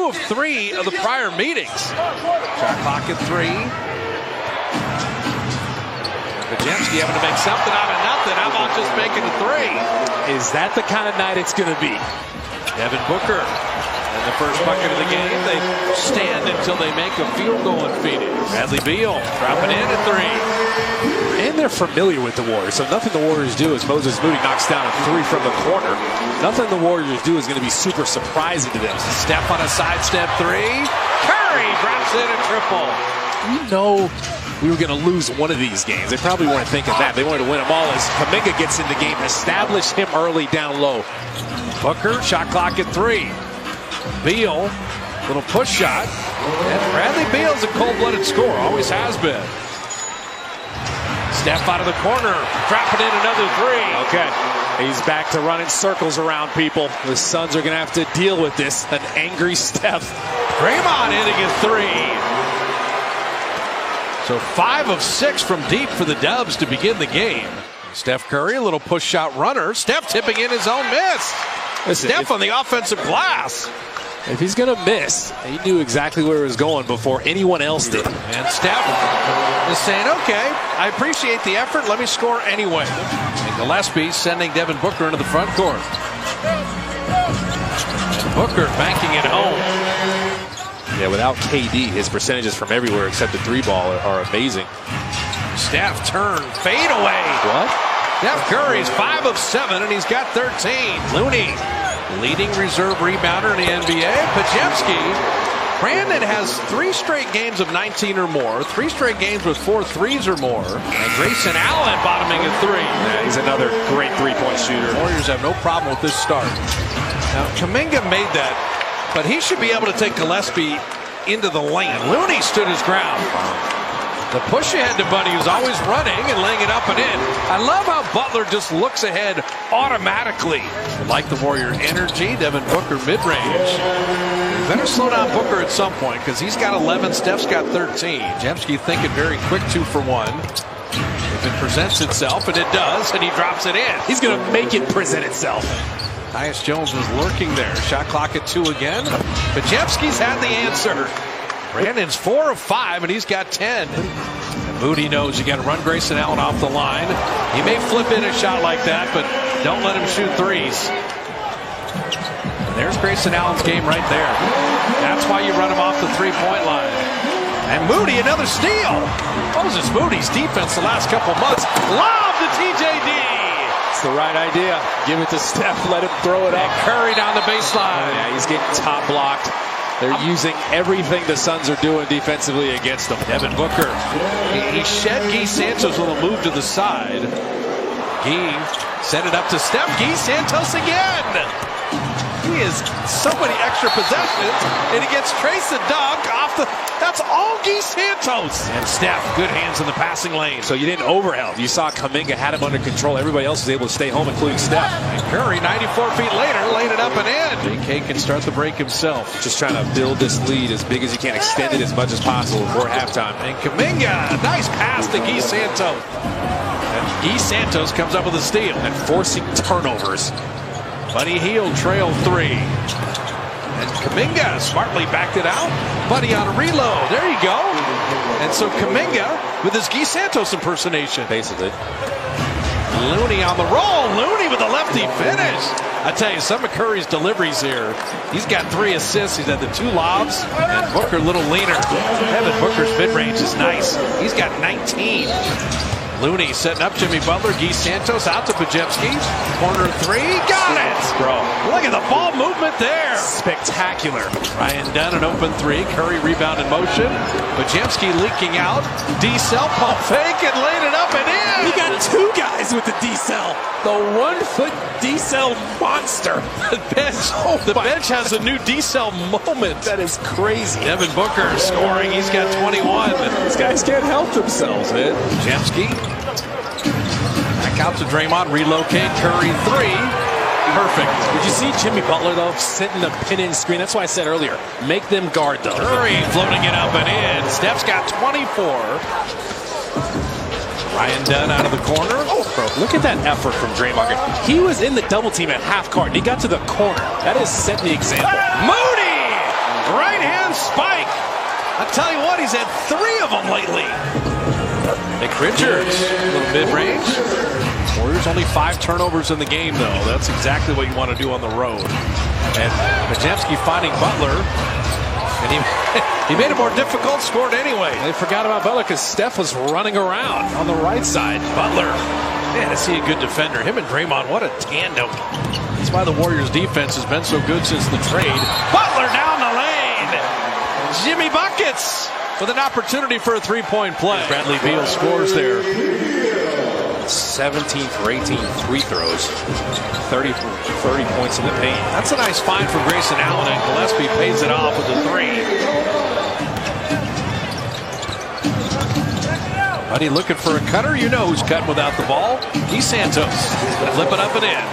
2 of 3 of the prior meetings. Shot clock at 3. Pajemski having to make something out of nothing. How about just making a 3? Is that the kind of night it's going to be? Devin Booker. And the first bucket of the game. They stand until they make a field goal in Phoenix. Bradley Beal dropping in at 3. And they're familiar with the Warriors, so nothing the Warriors do as Moses Moody knocks down a 3 from the corner. Nothing the Warriors do is going to be super surprising to them. Steph on a sidestep 3. Curry drops in a triple. You know we were going to lose one of these games. They probably weren't thinking that. They wanted to win them all as Kuminga gets in the game. Establish him early down low. Booker, shot clock at 3. Beal, little push shot. And Bradley Beal's a cold-blooded scorer, always has been. Steph out of the corner, dropping in another 3. Okay, he's back to running circles around people. The Suns are going to have to deal with this. An angry Steph. Draymond hitting a 3. So 5 of 6 from deep for the Dubs to begin the game. Steph Curry, a little push shot runner. Steph tipping in his own miss. Listen, Steph on the offensive glass. If he's going to miss, he knew exactly where he was going before anyone else did. And Steph is saying, okay, I appreciate the effort. Let me score anyway. And Gillespie sending Devin Booker into the front court. And Booker banking it home. Yeah, without KD, his percentages from everywhere except the 3-ball are amazing. Steph turn, fade away. What? Steph Curry's 5 of 7, and he's got 13. Looney, leading reserve rebounder in the NBA. Pajemski. Brandon has 3 straight games of 19 or more, 3 straight games with 4 threes or more. And Grayson Allen bottoming at 3. Yeah, he's another great 3-point shooter. Warriors have no problem with this start. Now, Kuminga made that, but he should be able to take Gillespie into the lane. Looney stood his ground. The push ahead to Buddy, who's always running and laying it up and in. I love how Butler just looks ahead automatically. Like the Warrior energy, Devin Booker mid-range. You better slow down Booker at some point because he's got 11, Steph's got 13. Jemski thinking very quick 2 for 1. If it presents itself, and it does, and he drops it in. He's going to make it present itself. Tyus Jones was lurking there. Shot clock at 2 again. But Jemski's had the answer. Brandon's 4 of 5, and he's got 10. And Moody knows you got to run Grayson Allen off the line. He may flip in a shot like that, but don't let him shoot 3s. And there's Grayson Allen's game right there. That's why you run him off the 3-point line. And Moody, another steal. Moses Moody's defense the last couple months. Lob to TJD. It's the right idea. Give it to Steph. Let him throw it up. Curry down the baseline. Yeah, he's getting top blocked. They're using everything the Suns are doing defensively against them. Devin Booker. He shed Guy Santos' little move to the side. Guy set it up to Steph. Guy Santos again. He has so many extra possessions, and he gets Trace the dunk off the... That's all Guy Santos. And Steph, good hands in the passing lane. So you didn't overhelp. You saw Kuminga had him under control. Everybody else was able to stay home, including Steph. And Curry, 94 feet later, laid it up and in. JK can start the break himself. Just trying to build this lead as big as you can, extend it as much as possible before halftime. And Kuminga, a nice pass to Guy Santos. And Guy Santos comes up with a steal. And forcing turnovers. Buddy Hield trail 3. And Kuminga smartly backed it out. Buddy on a reload. There you go. And so Kuminga with his Guy Santos impersonation. Basically. Looney on the roll. Looney with a lefty finish. I tell you, some of Curry's deliveries here. He's got 3 assists. He's had the 2 lobs. And Booker a little leaner. Devin Booker's mid-range is nice. He's got 19. Looney setting up Jimmy Butler. Guy Santos out to Pajemski. Corner 3. Got it! Bro. Look at the ball movement there. Spectacular. Ryan Dunn an open 3. Curry rebound in motion. Pajemski leaking out. D-cell pump fake and laid it up and in. He got 2 guys with the D-cell. The 1-foot D-cell monster. The bench has a new D-cell moment. That is crazy. Devin Booker scoring. He's got 21. These guys can't help themselves, man. Pajemski. Back out to Draymond. Relocate. Curry 3. Perfect. Did you see Jimmy Butler, though, setting the pin-in screen? That's why I said earlier, make them guard, though. Curry floating it up and in. Steph's got 24. Ryan Dunn out of the corner. Oh, bro, look at that effort from Draymond. He was in the double team at half court, and he got to the corner. That is setting the example. Moody! spike. I tell you what, he's had 3 of them lately. Nick Richards, a little mid-range. Warriors only 5 turnovers in the game, though. That's exactly what you want to do on the road. And Podziemski finding Butler. And he made it more difficult, scored anyway. They forgot about Butler because Steph was running around on the right side. Butler, man, I see a good defender. Him and Draymond, what a tandem. That's why the Warriors' defense has been so good since the trade. Butler down the lane. Jimmy buckets with an opportunity for a 3-point play. Bradley Beal scores there. 17 for 18 free throws. 30 points in the paint. That's a nice find for Grayson Allen, and Gillespie pays it off with a 3. Buddy looking for a cutter. You know who's cutting without the ball. He's Santos. Flip it up and in.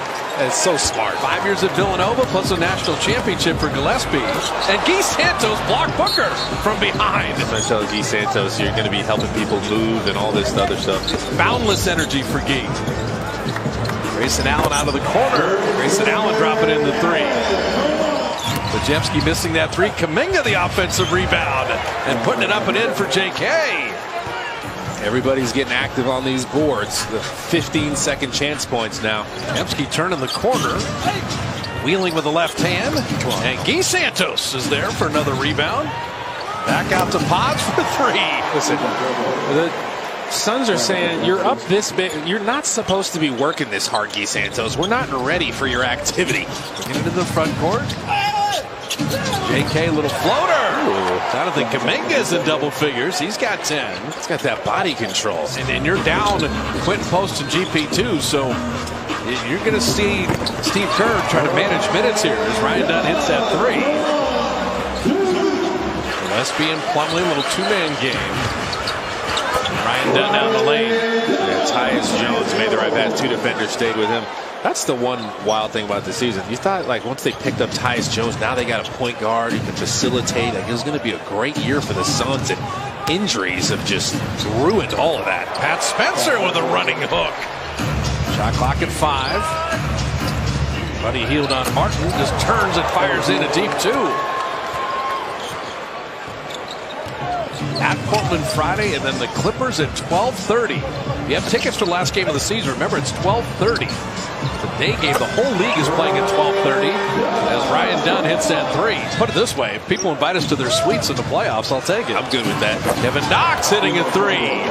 It's so smart. 5 years at Villanova plus a national championship for Gillespie. And Guy Santos blocked Booker from behind. I'm going to tell Guy Santos you're going to be helping people move and all this other stuff. Boundless energy for Guy. Grayson Allen out of the corner. Grayson Allen dropping in the 3. Podziemski missing that 3. Kuminga the offensive rebound. And putting it up and in for JK. Everybody's getting active on these boards. The 15-second chance points now. Podziemski turning the corner. Wheeling with the left hand. And Guy Santos is there for another rebound. Back out to Pods for 3. Listen, the Suns are saying, you're up this big. You're not supposed to be working this hard, Guy Santos. We're not ready for your activity. Get into the front court. JK, little floater. I don't think Kuminga's in double figures. He's got 10. He's got that body control. And you're down Quentin Post and GP2, so you're going to see Steve Kerr try to manage minutes here as Ryan Dunn hits that 3. Gillespie and Plumlee, little 2-man game. Ryan Dunn down the lane. Yeah, Tyus Jones made the right pass. 2 defenders stayed with him. That's the one wild thing about the season. You thought, like, once they picked up Tyus Jones, now they got a point guard who can facilitate. Like, it was going to be a great year for the Suns, and injuries have just ruined all of that. Pat Spencer with a running hook. Shot clock at 5. Buddy Hield on Martin. Just turns and fires in a deep 2. At Portland Friday, and then the Clippers at 12:30. You have tickets for the last game of the season. Remember, it's 12:30. The day game, the whole league is playing at 12:30 as Ryan Dunn hits that 3. Put it this way, if people invite us to their suites in the playoffs, I'll take it. I'm good with that. Kevin Knox hitting a 3.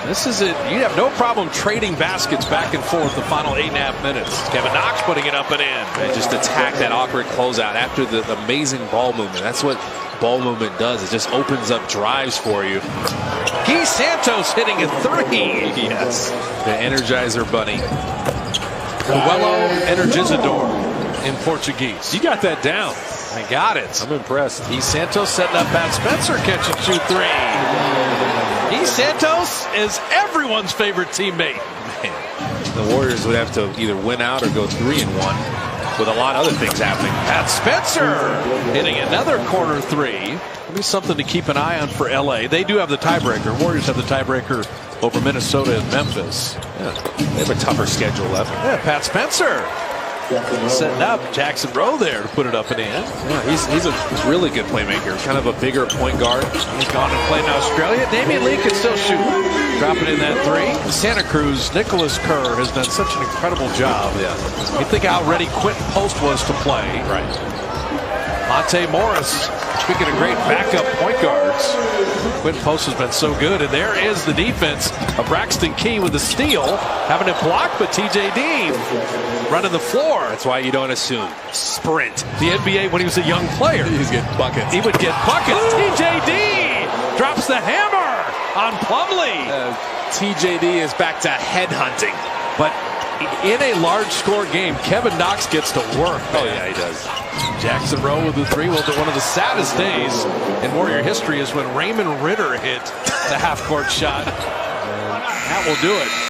This is it. You have no problem trading baskets back and forth the final 8.5 minutes. Kevin Knox putting it up and in. And just attack that awkward closeout after the amazing ball movement. That's what ball movement does. It just opens up drives for you. Guy Santos hitting a 3. Yes. The Energizer Bunny. Coelho Energizador in Portuguese. You got that down. I got it. I'm impressed. Guy Santos setting up Pat Spencer, catch and shoot 3. Guy Santos is everyone's favorite teammate. Man, the Warriors would have to either win out or go 3-1 with a lot of other things happening. Pat Spencer hitting another corner 3. That'll be something to keep an eye on for LA. They do have the tiebreaker. Warriors have the tiebreaker over Minnesota and Memphis. Yeah, they have a tougher schedule left. Yeah, Pat Spencer setting up Jackson Rowe there to put it up and in. Yeah, he's a really good playmaker, kind of a bigger point guard. He's gone and played in Australia. Damian Lee can still shoot. Dropping in that 3. Santa Cruz, Nicholas Kerr has done such an incredible job. Yeah. You think how ready Quentin Post was to play. Right. Monte Morris, speaking of great backup point guards, Quentin Post has been so good. And there is the defense of Braxton Key with the steal. Having it blocked, but TJD running the floor. That's why you don't assume. Sprint. The NBA, when he was a young player, He's getting buckets. he would get buckets. TJD drops the hammer on Plumlee. TJD is back to headhunting. But in a large score game, Kevin Knox gets to work. Oh, yeah, he does. Jackson Rowe with the 3. Well, one of the saddest days in Warrior history is when Raymond Ritter hit the half-court shot. That will do it.